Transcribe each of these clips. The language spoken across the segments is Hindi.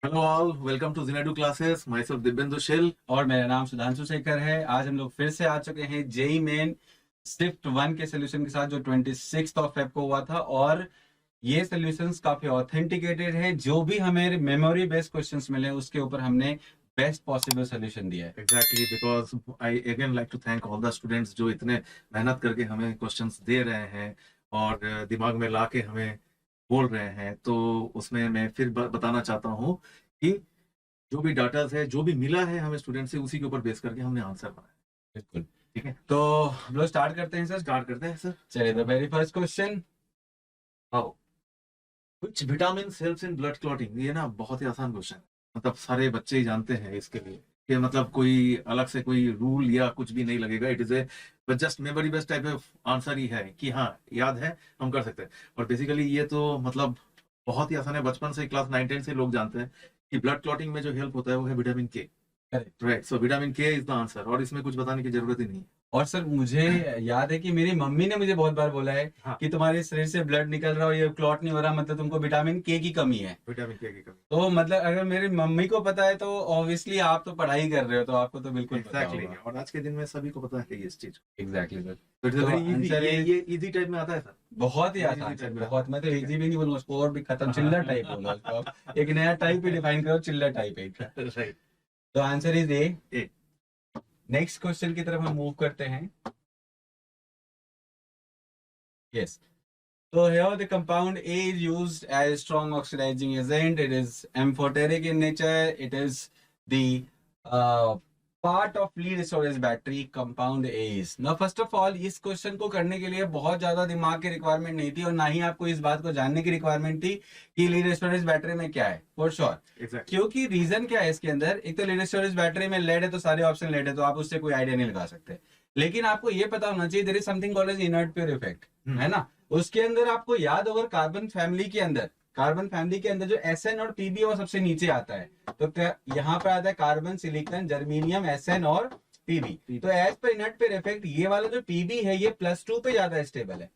Hello all, welcome to Zinedu classes. Myself Divyendu Shil. और मेरा नाम सुधांशु शेखर है। आज हम लोग फिर से आ चुके हैं जेई मेन शिफ्ट 1 के सोल्यूशन के साथ, जो 26 ऑफ फेब को हुआ था। और ये सोल्यूशंस काफी ऑथेंटिकेटेड है। जो भी हमें मेमोरी बेस्ड क्वेश्चंस मिले उसके ऊपर हमने बेस्ट पॉसिबल सोल्यूशन दिया है। Exactly, because I again like to thank all the students जो इतने मेहनत करके हमें क्वेश्चंस दे रहे हैं और दिमाग में ला के हमें बोल रहे हैं। तो उसमें मैं फिर बताना चाहता हूँ कि जो भी डाटा है, जो भी मिला है हमें स्टूडेंट से, उसी के ऊपर बेस करके हमने आंसर बनाया। बिल्कुल, ठीक है, तो हम लोग स्टार्ट करते हैं सर। स्टार्ट करते हैं सर। चलिए, the very first question. How which vitamin helps in blood clotting. ये ना बहुत ही आसान क्वेश्चन है, मतलब सारे बच्चे ही जानते हैं इसके लिए कि मतलब कोई अलग से कोई रूल या कुछ भी नहीं लगेगा। It is a just memory based type of answer ही है कि हाँ याद है, हम कर सकते हैं। और बेसिकली ये तो मतलब बहुत ही आसान है, बचपन से क्लास 9-10 से लोग जानते हैं कि ब्लड क्लॉटिंग में जो हेल्प होता है वो है विटामिन के। राइट, सो विटामिन के इज द आंसर, और इसमें कुछ बताने की जरूरत ही नहीं है। और सर मुझे याद है कि मेरी मम्मी ने मुझे बहुत बार बोला है हाँ, कि तुम्हारे शरीर से ब्लड निकल रहा हो, ये क्लॉट नहीं हो रहा, मतलब तुमको विटामिन के की कमी है। विटामिन के की कमी। तो मतलब अगर मेरी मम्मी को पता है तो ऑब्वियसली आप तो पढ़ाई कर रहे हो, तो आपको तो बिल्कुल पता एग्जैक्टली, होगा। और आज के दिन में सभी को पता है इस चीज। Exactly sir. तो इट्स तो वेरी इजी, आंसर इज ये इजी टाइप में आता है सर। बहुत ही Easy आसान type सर, में बहुत। मैं तो ठीक है। इजी भी नहीं बोलूंगा, उसको और भी खत्म, चिल्लर टाइप बोलो उसको आप। एक नया टाइप ही डिफाइन करो, चिल्लर टाइप एक। राइट, तो answer is A. A. Next question की तरफ हम मूव करते हैं। Yes. So here the compound A is used as a strong oxidizing agent. It is amphoteric in nature. It is the part of lead storage battery. Compound A is. Now first of all, इस क्वेश्चन को करने के लिए बहुत ज्यादा दिमाग की रिक्वायरमेंट नहीं थी, और ना ही आपको इस बात को जानने की रिक्वायरमेंट थी कि लीड स्टोरेज बैटरी में क्या है, फॉर श्योर। Exactly. क्योंकि रीजन क्या है इसके अंदर, एक तो लीड स्टोरेज बैटरी में लेड है, तो सारे ऑप्शन लेड है, तो आप उससे कोई आइडिया नहीं लगा सकते। लेकिन आपको ये पता होना चाहिए there is something called as inert pair effect, है ना। उसके अंदर आपको याद होगा, कार्बन फैमिली के अंदर जो एसएन और पीबी है वो सबसे नीचे आता है। तो यहाँ पर आता है कार्बन, सिलिकॉन, जर्मीनियम, एसएन और पीबी। तो as per inert pair effect ये वाला जो पीबी है ये +2 पे ज्यादा स्टेबल है,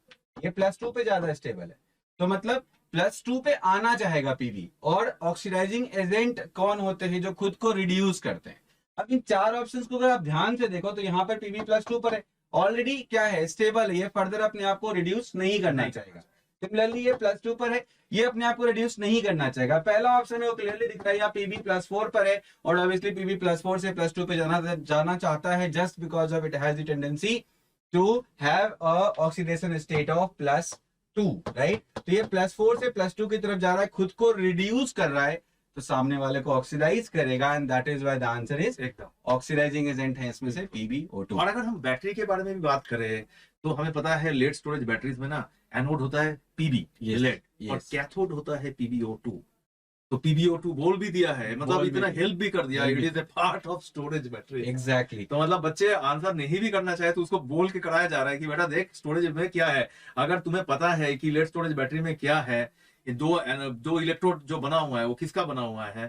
ये +2 पे ज्यादा स्टेबल है। तो मतलब +2 पे आना चाहेगा पीबी। और ऑक्सीडाइजिंग एजेंट कौन होते हैं, जो खुद को रिड्यूस करते हैं। अब इन चार ऑप्शंस को अगर आप ध्यान से देखो तो यहाँ पर पीबी +2 पर है, ऑलरेडी क्या है, स्टेबल है, ये फर्दर अपने आप को रिड्यूस नहीं करना चाहेगा। सिमिलरली ये +2 पर है, ये अपने आप को रिड्यूस नहीं करना चाहेगा। पहला ऑप्शन है वो क्लियरली दिख रहा है, यहाँ पीबी +4 पर है, और ऑब्वियसली पीबी +4 से +2 पे जाना चाहता है, just because of it has the tendency to have a oxidation state of +2, right. तो ये +4 से +2 की तरफ जा रहा है, खुद को रिड्यूस कर रहा है, तो सामने वाले को ऑक्सीडाइज करेगा, and that is why the answer is एकदम ऑक्सीडाइजिंग एजेंट है इसमें से PbO2। और अगर हम बैटरी के बारे में भी बात करें तो हमें पता है लेड स्टोरेज बैटरीज में ना एनोड होता है पीबी, लेड, और कैथोड होता है PbO2। तो PbO2 बोल भी दिया है, मतलब इतना हेल्प भी कर दिया, it is A part of storage battery. Exactly. तो मतलब बच्चे आंसर नहीं भी करना चाहे तो उसको बोल के कराया जा रहा है कि बेटा देख स्टोरेज में क्या है। अगर तुम्हें पता है कि लेड स्टोरेज बैटरी में क्या है, ये दो इलेक्ट्रोड जो बना हुआ है वो किसका बना हुआ है,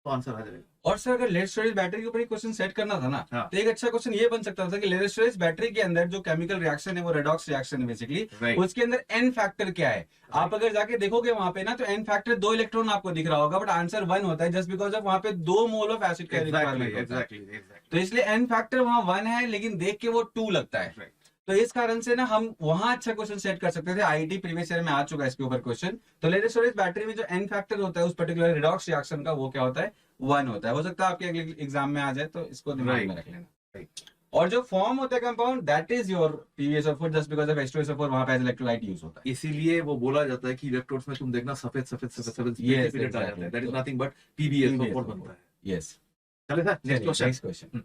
तो आंसर आ जाएगा। और सर अगर लेड स्टोरेज बैटरी के ऊपर एक क्वेश्चन सेट करना था ना, हाँ। तो एक अच्छा क्वेश्चन ये बन सकता था कि लेड स्टोरेज बैटरी के अंदर जो केमिकल रिएक्शन है वो रेडॉक्स रिएक्शन है बेसिकली, उसके अंदर एन फैक्टर क्या है। आप अगर जाके देखोगे वहां पे ना, तो एन फैक्टर 2 इलेक्ट्रॉन आपको दिख रहा होगा, बट आंसर 1 होता है, जस्ट बिकॉज ऑफ वहां पे 2 मोल ऑफ एसिड का रिक्वायरमेंट होता है। तो इसलिए एन फैक्टर वहां 1 है, लेकिन देख के वो 2 लगता है। तो इस कारण से ना हम वहां अच्छा क्वेश्चन सेट कर सकते थे। आईआईटी प्रीवियस ईयर में आ चुका है इसके ऊपर क्वेश्चन। तो लेड स्टोरेज बैटरी में जो एन फैक्टर होता है उस पर्टिकुलर रिडॉक्स रिएक्शन का, वो क्या होता है, 1 होता है। हो सकता है आपके अगले एग्जाम में आ जाए, तो इसको दिमाग में रख लेना। और जो फॉर्म होता है compound, that is your PbSO4, just because of H2SO4 वहां पे इलेक्ट्रोलाइट यूज होता है। इसीलिए वो बोला जाता है कि इलेक्ट्रोड्स में तुम देखना सफेद सफेद सफेद सफेद Yes, pigment आ जाता है। exactly. That is nothing but PbSO4 बनता है। यस। चले sir, next next question.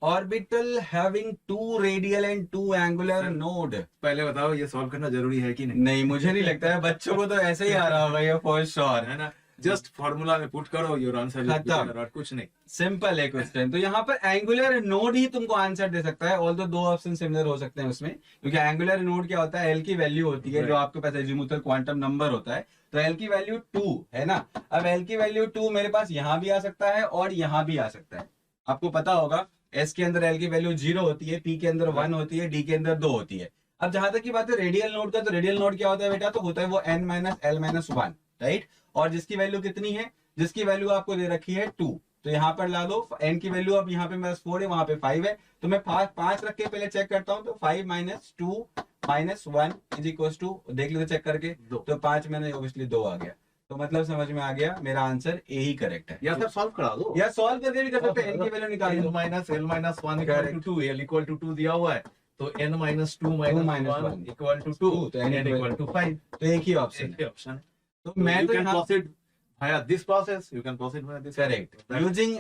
Orbital having 2 radial and 2 angular node. पहले बताओ ये सॉल्व करना जरूरी है कि नहीं? नहीं, मुझे नहीं लगता है, बच्चों को तो ऐसे ही आ रहा होगा ये फॉर श्योर, है ना। जस्ट फार्मूला में पुट करो योर आंसर, और कुछ नहीं, सिंपल है क्वेश्चन। तो यहाँ पर एंगुलर नोड ही तुमको आंसर दे सकता है, ऑल्दो 2 ऑप्शन सिमिलर हो सकते हैं उसमें, क्योंकि एंगुलर नोड क्या होता है, एल की वैल्यू होती है, जो आपके पास एजीमुथल क्वांटम नंबर होता है। तो एल की वैल्यू 2 है ना। अब एल की वैल्यू 2 मेरे पास यहाँ भी आ सकता है और यहाँ भी आ सकता है। आपको पता होगा एस के अंदर एल की वैल्यू 0 होती है, पी के अंदर 1 होती है, डी के अंदर 2 होती है। अब जहां तक की बात है रेडियल नोड का, तो रेडियल नोड क्या होता है बेटा, तो होता है वो n - l - 1, राइट। और जिसकी वैल्यू कितनी है, जिसकी वैल्यू आपको दे रखी है 2, तो यहाँ पर ला दो n की वैल्यू, अब यहाँ पे मेरा 4 है, वहां पे 5 है, तो मैं 5 रख के पहले चेक करता हूँ, तो 5 - 2 - 1 इज इक्वल टू, देख लेते चेक करके, तो 5 मैंने ऑब्वियसली 2 आ गया, तो मतलब समझ में आ गया, मेरा आंसर ए ही करेक्ट है। या सर सॉल्व करा दो, या सॉल्व करके भी कर सकते हैं, n की वैल्यू निकाल n दो। Minus l minus 1 equal to 2, l equal to 2 दिया हुआ है, तो n minus 2 minus 1 equal to 2, तो n इक्वल टू 5, तो एक ही ऑप्शन है। ऑप्शन है। तो मैं you तो can यहाँ proceed via this process, you can proceed via this correct process. Using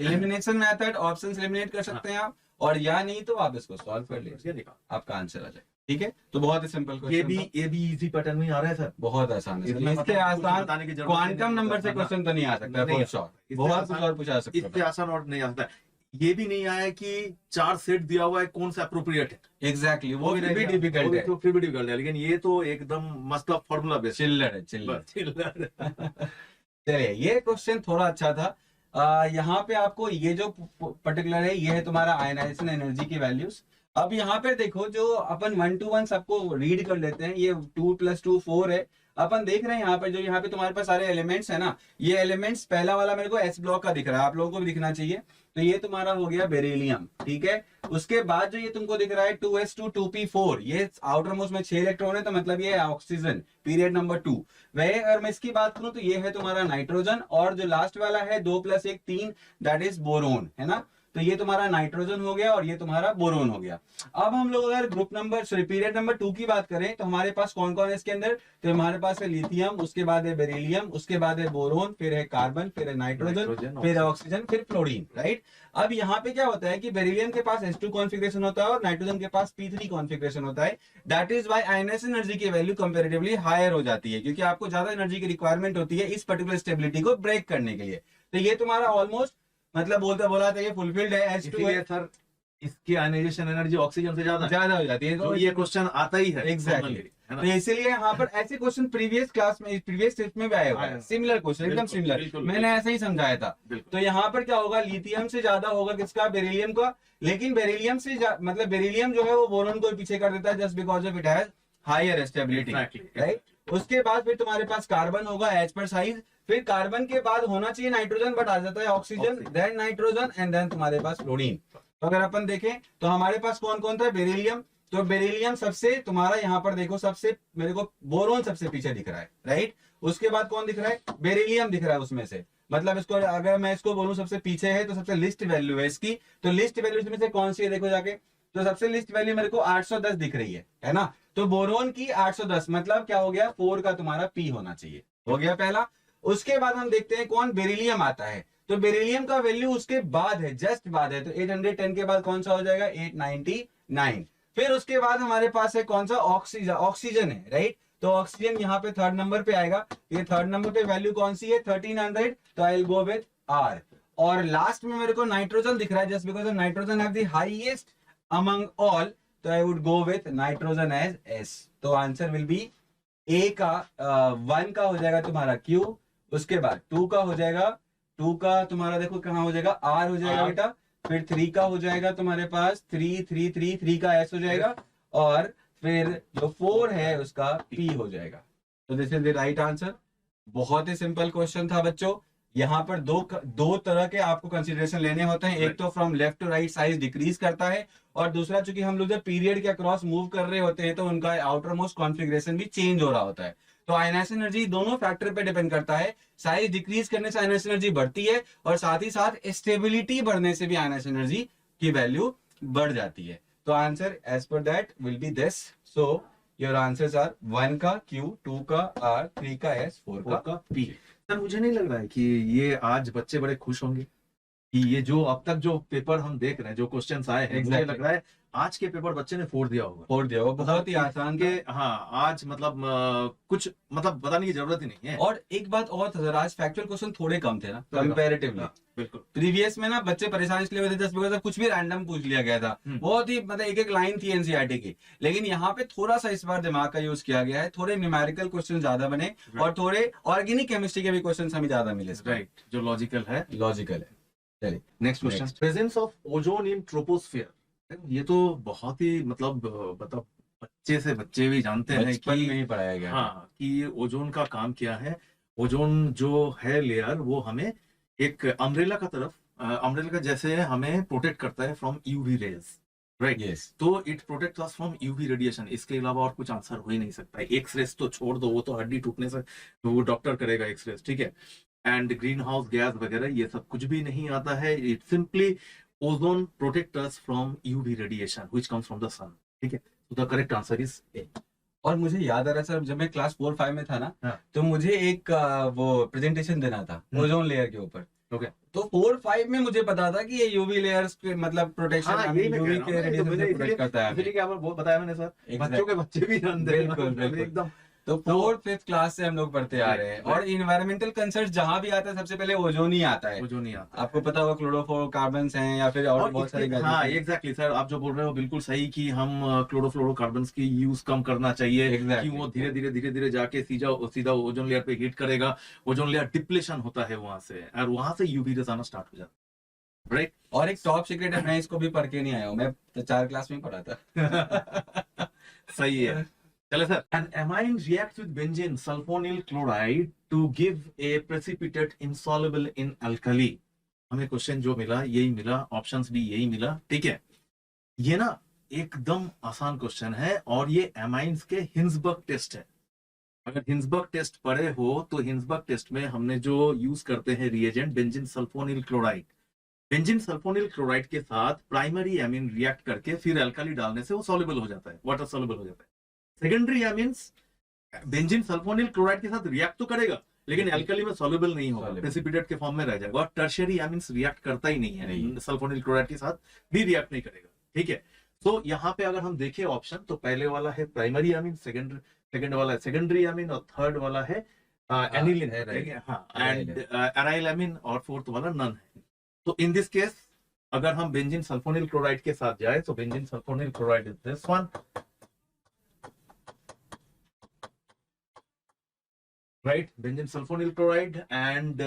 elimination method options eliminate कर सकते हैं आप, और या नहीं तो आप इसको सॉल्व कर लीजिए, ये देखा, आपका आंसर आ जाए। ठीक है, तो बहुत ही सिंपल क्वेश्चन, ये भी इजी पैटर्न में आ रहा है सर, बहुत आसान है, इसमें इससे मतलब कुछ आसान बताने की जरूरत क्वांटम नहीं, नंबर से बताना। क्वेश्चन तो नहीं आ सकता, नहीं, फुल शॉट, इससे बहुत आसान- कुछ और पूछा सकता इससे है। आसान और नहीं आ सकता। ये भी नहीं आया कि 4 सेट दिया हुआ है, कौन सा अप्रोप्रिएट है, एग्जैक्टली, वो भी नहीं, डिफिकल्ट है, तो फिर भी डिफिकल्ट है, लेकिन ये तो एकदम मस्त फॉर्मूला बेस्ड चिल्लर है, चिल्लर। चिल्लर। चलिए, ये क्वेश्चन थोड़ा अच्छा था। यहाँ पे आपको ये जो पर्टिकुलर है, ये है तुम्हारा आयनाइजेशन एनर्जी की वैल्यूज। अब यहाँ पे देखो, जो अपन 1 to 1 सबको रीड कर लेते हैं, ये 2 + 2 4 है। अपन देख रहे हैं यहाँ पे, जो यहाँ पे तुम्हारे पास सारे एलिमेंट्स है ना, ये एलिमेंट्स, पहला वाला मेरे को एस ब्लॉक का दिख रहा है, आप लोगों को भी दिखना चाहिए, तो ये तुम्हारा हो गया बेरिलियम। ठीक है, उसके बाद जो ये तुमको दिख रहा है 2s2 2p4, ये आउटर मोस्ट में 6 इलेक्ट्रॉन है, तो मतलब ये ऑक्सीजन, पीरियड नंबर 2। वह अगर मैं इसकी बात करूं तो ये है तुम्हारा नाइट्रोजन, और जो लास्ट वाला है 2 + 1 3, दैट इज बोरोन, है ना, तो ये तुम्हारा नाइट्रोजन हो गया और ये तुम्हारा बोरोन हो गया। अब हम लोग अगर group number, sorry, period number 2 की बात करें, तो हमारे पास कौन कौन है इसके अंदर, तो हमारे पास है लिथियम, उसके बाद है बेरिलियम, उसके बाद है बोरोन, फिर है कार्बन, फिर है नाइट्रोजन, फिर ऑक्सीजन, फिर फ्लोरीन, राइट। अब यहाँ पे क्या होता है कि बेरिलियम के पास H2 कॉन्फिगरेशन होता है और नाइट्रोजन के पास P3 कॉन्फिगरेशन होता है। That is why ionization energy की वैल्यू कंपैरेटिवली हायर हो जाती है, क्योंकि आपको ज्यादा एनर्जी की रिक्वायरमेंट होती है इस पर्टिकुलर स्टेबिलिटी को ब्रेक करने के लिए। तो ये तुम्हारा ऑलमोस्ट, मतलब बोला था, ये फुलफिल्ड है, H2 है सर, इसकी आयनाइजेशन एनर्जी ऑक्सीजन से ज्यादा हो जाती है, तो ये क्वेश्चन आता ही है एग्जैक्टली, है ना? तो इसीलिए यहाँ पर ऐसे क्वेश्चन प्रीवियस क्लास में, प्रीवियस स्टेप में भी आए हुए हैं, सिमिलर क्वेश्चन, एकदम सिमिलर, मैंने ऐसे ही समझाया था। तो यहाँ पर क्या होगा, लिथियम से ज्यादा होगा किसका, बेरिलियम का, लेकिन बेरिलियम से मतलब बेरिलियम जो है वो बोरोन को पीछे कर देता है, just because of it has higher stability, right. उसके बाद फिर तुम्हारे पास कार्बन होगा एज पर साइज, फिर कार्बन के बाद होना चाहिए नाइट्रोजन, बट आ जाता है oxygen, then nitrogen, and then तुम्हारे पास फ्लोरीन। तो अगर अपन देखें तो हमारे पास कौन कौन था, बेरिलियम, तो बेरिलियम सबसे तुम्हारा यहाँ पर देखो, सबसे मेरे को बोरोन सबसे पीछे दिख रहा है, राइट। उसके बाद कौन दिख रहा है, बेरिलियम दिख रहा है उसमें से, मतलब इसको अगर मैं इसको बोलूं सबसे पीछे है, तो सबसे लिस्ट वैल्यू है इसकी, तो लिस्ट वैल्यू इसमें से कौन सी है देखो जाके, तो सबसे लिस्ट वैल्यू मेरे को 810 दिख रही है ना, तो बोरोन की 810, मतलब क्या हो गया, 4 का तुम्हारा पी होना चाहिए, हो गया पहला। उसके बाद हम देखते हैं कौन, बेरिलियम आता है, तो बेरिलियम का वैल्यू उसके बाद है, जस्ट बाद है, तो 810 के बाद कौन सा हो जाएगा, 899। फिर उसके बाद हमारे पास है कौन सा, ऑक्सीजन है, राइट। तो ऑक्सीजन यहाँ पे 3rd नंबर पे आएगा, ये 3rd नंबर पे वैल्यू कौन सी है, 1300, तो I will go with R. और लास्ट में मेरे को नाइट्रोजन दिख रहा है, just because nitrogen have the highest among all, तो I would go with nitrogen as S. तो आंसर विल बी ए का 1 का हो जाएगा तुम्हारा Q, उसके बाद 2 का हो जाएगा, 2 का तुम्हारा देखो कहाँ हो जाएगा, R हो जाएगा बेटा, फिर 3 का हो जाएगा तुम्हारे पास 3 का S हो जाएगा, और फिर जो 4 है उसका P हो जाएगा। तो this is the right answer. बहुत ही सिंपल क्वेश्चन था बच्चों। यहाँ पर दो तरह के आपको कंसीडरेशन लेने होते हैं, एक तो from left to right size decrease करता है, और दूसरा चूंकि हम लोग जब पीरियड के अक्रॉस मूव कर रहे होते हैं तो उनका आउटर मोस्ट कॉन्फिगरेशन भी चेंज हो रहा होता है। तो आयनाइजेशन एनर्जी दोनों फैक्टर पे डिपेंड करता है, साइज डिक्रीज करने से आयनाइजेशन एनर्जी बढ़ती है, और साथ ही साथ स्टेबिलिटी बढ़ने से भी आयनाइजेशन एनर्जी की वैल्यू बढ़ जाती है। तो answer as per that will be this. So your answers are 1 का Q, 2 का R, 3 का S, 4 का P। सर मुझे नहीं लग रहा है कि ये आज बच्चे बड़े खुश होंगे कि ये जो अब तक जो पेपर हम देख रहे हैं, जो क्वेश्चंस आए हैं, मुझे लग रहा है आज के पेपर बच्चे ने फोड़ दिया होगा, बहुत ही आसान के। हाँ, आज मतलब कुछ मतलब बताने की जरूरत ही नहीं है। और एक बात और था सर, आज फैक्चुअल क्वेश्चन थोड़े कम थे ना कंपैरेटिवली। बिल्कुल, प्रीवियस में ना बच्चे परेशान इसलिए हुए थे जस्ट बिकॉज़ कुछ भी रैंडम पूछ लिया गया था, बहुत ही मतलब एक लाइन थी एनसीईआरटी की, लेकिन यहाँ पे थोड़ा सा इस बार दिमाग का यूज किया गया है, थोड़े न्यूमेरिकल क्वेश्चन ज्यादा बने, और थोड़े ऑर्गेनिक केमिस्ट्री के भी क्वेश्चन हमें ज्यादा मिले, राइट, जो लॉजिकल है। चलिए next question, presence of ozone in troposphere. ये तो बहुत ही मतलब बच्चे से बच्चे भी जानते हैं बचपन कि में ही पढ़ाया गया। हाँ, कि ओजोन का काम क्या है, ओजोन जो है लेयर वो हमें एक अम्ब्रेला का तरफ, अम्ब्रेला का जैसे हमें प्रोटेक्ट करता है from UV rays, right. Yes, तो it protect us from UV radiation, इसके अलावा और कुछ आंसर हो ही नहीं सकता है। एक्स रेस तो छोड़ दो, वो तो हड्डी टूटने से तो वो डॉक्टर करेगा एक्स रेस, ठीक है। एंड ग्रीन हाउस गैस वगैरह ये सब कुछ भी नहीं आता है। It simply ozone protect us from UV radiation which comes from the sun, ठीक है। तो the correct answer is A. और मुझे याद आ रहा है सर, जब मैं क्लास 4-5 में था ना, हाँ। तो मुझे एक वो प्रेजेंटेशन देना था ओजोन लेयर के ऊपर। ओके। तो 4-5 में मुझे पता था कि ये यूवी लेयर्स के मतलब प्रोटेक्शन, हाँ, यही मैं कह यूवी रहा हूँ के ना, तो रेडिएशन मैंने से प्रोटेक्ट करता है इसलिए हमें। क्या वो बताया मैंने सर, Exact. बच्चों के बच्चे भी जानते हैं बिल्कुल, बिल्कुल। एकदम। तो 4th-5th क्लास से हम लोग पढ़ते आ रहे हैं, Right, और इन्वायरमेंटल कंसर्न जहाँ भी आता है सबसे पहले ओजोन ही आता है। वो जो नहीं आता आपको पता होगा क्लोरोफ्लोरोकार्बन्स हैं, या फिर और और बहुत सारे हाँ गैसेस हैं। एग्जैक्टली सर, आप जो बोल रहे हो बिल्कुल सही कि हम क्लोरोफ्लोरोकार्बन्स की यूज कम करना चाहिए। Exactly. कि वो धीरे धीरे जाके सीधा सीधा ओजोन लेयर पे हिट करेगा, ओजोन लेयर डिप्लेशन होता है वहां से, और वहां से यूवी रेज आना स्टार्ट हो जाता है, राइट। और एक टॉप सीक्रेट है, मैं इसको भी पढ़ के नहीं आया हूँ, मैं तो 4 क्लास में ही पढ़ा था। सही है। चले sir, an amine reacts with benzene sulfonyl chloride to give a precipitate insoluble in alkali। हमें क्वेश्चन जो मिला यही मिला, ऑप्शंस भी यही मिला, ठीक है। ये ना एकदम आसान क्वेश्चन है, और ये एमाइंस के हिंसबर्ग टेस्ट है। अगर हिंसबर्ग टेस्ट पढ़े हो तो हिंसबर्ग टेस्ट में हमने जो यूज करते हैं reagent benzene sulphonyl chloride, benzene sulphonyl chloride के साथ प्राइमरी एमिन रिएक्ट करके फिर अल्काली डालने से वो सॉल्युबल हो जाता है, वाटर सॉल्युबल हो जाता है। सेकेंडरी एमिन्स बेंजीन सल्फोनिल क्लोराइड के साथ रिएक्ट तो करेगा लेकिन अल्कली में सॉल्युबल नहीं होगा, प्रेसिपिटेट के फॉर्म में रह जाएगा। और टर्शियरी एमिन्स रिएक्ट करता ही नहीं है, सल्फोनिल क्लोराइड के साथ भी रिएक्ट नहीं करेगा, ठीक है। तो यहाँ पे अगर हम देखें ऑप्शन, तो पहले वाला है प्राइमरी एमिन, सेकंड वाला है सेकेंडरी एमिन, और थर्ड वाला है एनिलिन, हाँ, एंड एराइल एमिन, और फोर्थ वाला नन है। तो इन दिस केस अगर हम बेंजीन सल्फोनिल क्लोराइड के साथ जाए तो benzene sulphonyl chloride is this one, right, benzene sulphonyl chloride. And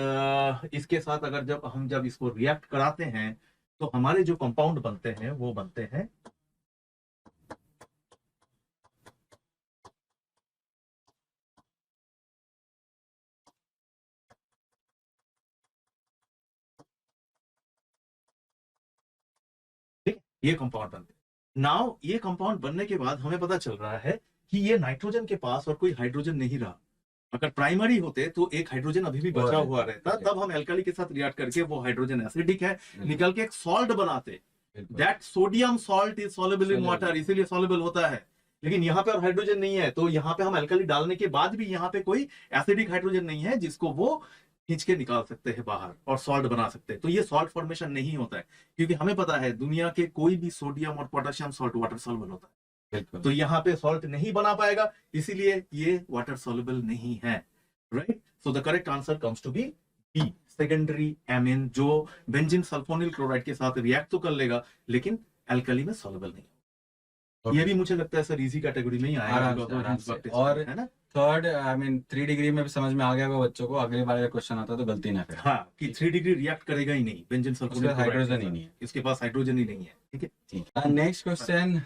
इसके साथ अगर जब इसको रिएक्ट कराते हैं तो हमारे जो कंपाउंड बनते हैं वो बनते हैं ठीक, ये कंपाउंड बनते हैं। नाउ ये कंपाउंड बनने के बाद हमें पता चल रहा है कि ये नाइट्रोजन के पास और कोई हाइड्रोजन नहीं रहा। अगर प्राइमरी होते तो एक हाइड्रोजन अभी भी बचा हुआ रहता, तब हम एल्काली के साथ रिएक्ट करके वो हाइड्रोजन एसिडिक है निकल के एक सॉल्ट बनाते। That sodium salt is soluble in water, इसीलिए सॉल्युबल होता है। लेकिन यहाँ पे और हाइड्रोजन नहीं है, तो यहाँ पे हम एल्काली डालने के बाद भी यहाँ पे कोई एसिडिक हाइड्रोजन नहीं है जिसको वो खींच के निकाल सकते हैं बाहर और सॉल्ट बना सकते हैं। तो ये सॉल्ट फॉर्मेशन नहीं होता है, क्योंकि हमें पता है दुनिया के कोई भी सोडियम और पोटेशियम सॉल्ट वाटर सॉल्युबल होता है। तो यहाँ पे सॉल्ट नहीं बना पाएगा, इसीलिए ये वाटर सॉल्युबल नहीं है, right. So the correct answer comes to be b, secondary amine, जो बेंजीन सल्फोनिल क्लोराइड के साथ रिएक्ट तो कर लेगा लेकिन एल्कली में सॉल्युबल नहीं। ये भी मुझे लगता है सर इजी कैटेगरी में ही आएगा। और है ना, थर्ड 3 डिग्री में भी समझ में आ गया होगा बच्चों को, अगली बार अगर क्वेश्चन आता तो गलती ना करे। हाँ, कि 3 डिग्री रिएक्ट करेगा ही नहीं बेंजीन सल्फोनिल क्लोराइड, हाइड्रोजन ही नहीं है, इसके पास हाइड्रोजन ही नहीं है, ठीक है। ठीक है, नेक्स्ट क्वेश्चन।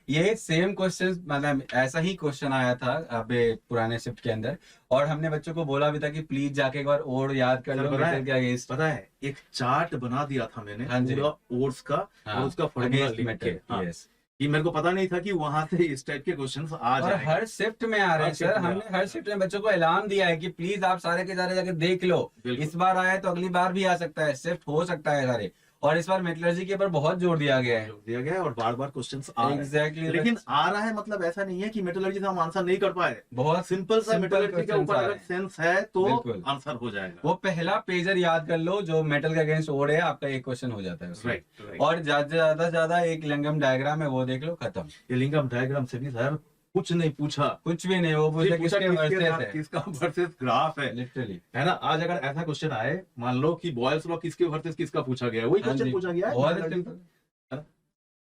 ये सेम क्वेश्चन, मतलब ऐसा ही क्वेश्चन आया था अभी पुराने शिफ्ट के अंदर, और हमने बच्चों को बोला भी था कि प्लीज जाके एक बार और याद कर लो मेटल के अगेंस्ट। पता है एक चार्ट बना दिया था मैंने पूरा ओर्स का, और उसका फॉर्मूला लिख के, यस, ये मेरे को पता नहीं था कि वहां से इस टाइप के क्वेश्चंस आ और जाएंगे। हर शिफ्ट में आ रहे हैं सर, हमने हर शिफ्ट में बच्चों को अलार्म दिया है कि प्लीज आप सारे के सारे जाके देख लो, इस बार आया तो अगली बार भी आ सकता है, शिफ्ट हो सकता है सारे। और इस बार मेटलर्जी के ऊपर बहुत जोर दिया गया है, और बार बार क्वेश्चंस आ रहे हैं। Exactly, लेकिन आ रहा है मतलब ऐसा नहीं है कि मेटलर्जी से हम आंसर नहीं कर पाए, बहुत सिंपल सा मेटलर्जी के ऊपर अगर सेंस है तो बिल्कुल आंसर हो जाएगा। वो पहला पेजर याद कर लो जो मेटल के अगेंस्ट ओड है, आपका एक क्वेश्चन हो जाता है उसमें। राइट, और ज्यादा से ज्यादा एक लिंगम डायग्राम है वो देख लो, खत्म। ये लिंगम डायग्राम से भी सर कुछ नहीं पूछा, कुछ भी नहीं, वो पूछा किसके वर्सेस है, किसका वर्सेस ग्राफ है, लिटरली, है ना। आज अगर ऐसा क्वेश्चन आए, मान लो कि बॉयल्स लॉ किसके वर्सेस किसका पूछा गया है, वही क्वेश्चन पूछा गया है, बहुत सिंपल।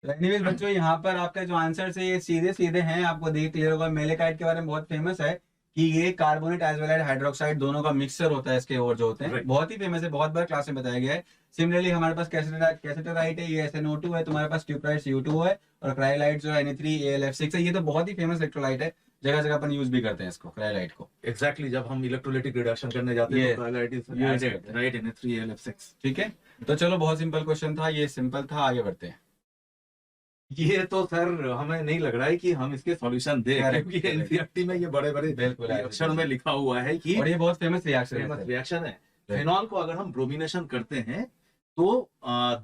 एनीवेज बच्चों, यहाँ पर आपका जो आंसर है ये सीधे सीधे हैं, आपको देख क्लियर होगा। मेलेकाइट के बारे में बहुत फेमस है कि ये carbonate as well as hydroxide दोनों का मिक्सचर होता है इसके, और जो होते हैं बहुत ही फेमस है, बहुत बार क्लास में बताया गया है। सिमिलरली हमारे पास कैसेटराइट है, ये SnO2 है, तुम्हारे पास ट्यूबराइट CO2 है, और क्राइलाइट जो है Na3AlF6 है। ये तो बहुत ही फेमस इलेक्ट्रोलाइट है जगह जगह अपन यूज भी करते हैं इसको, क्रायोलाइट को। एग्जैक्टली जब हम इलेक्ट्रोलाइटिक रिडक्शन करने जाते हैं तो cryolite is added, right, Na3AlF6। ठीक है, तो चलो बहुत सिंपल क्वेश्चन था, ये सिंपल था, आगे बढ़ते हैं। ये तो सर हमें नहीं लग रहा है कि हम इसके सॉल्यूशन दें, क्योंकि एनसीईआरटी में ये बड़े बड़े बिल्कुल अक्षर में लिखा हुआ है कि, और ये बहुत फेमस रिएक्शन है। फेनॉल को अगर हम ब्रोमिनेशन करते हैं तो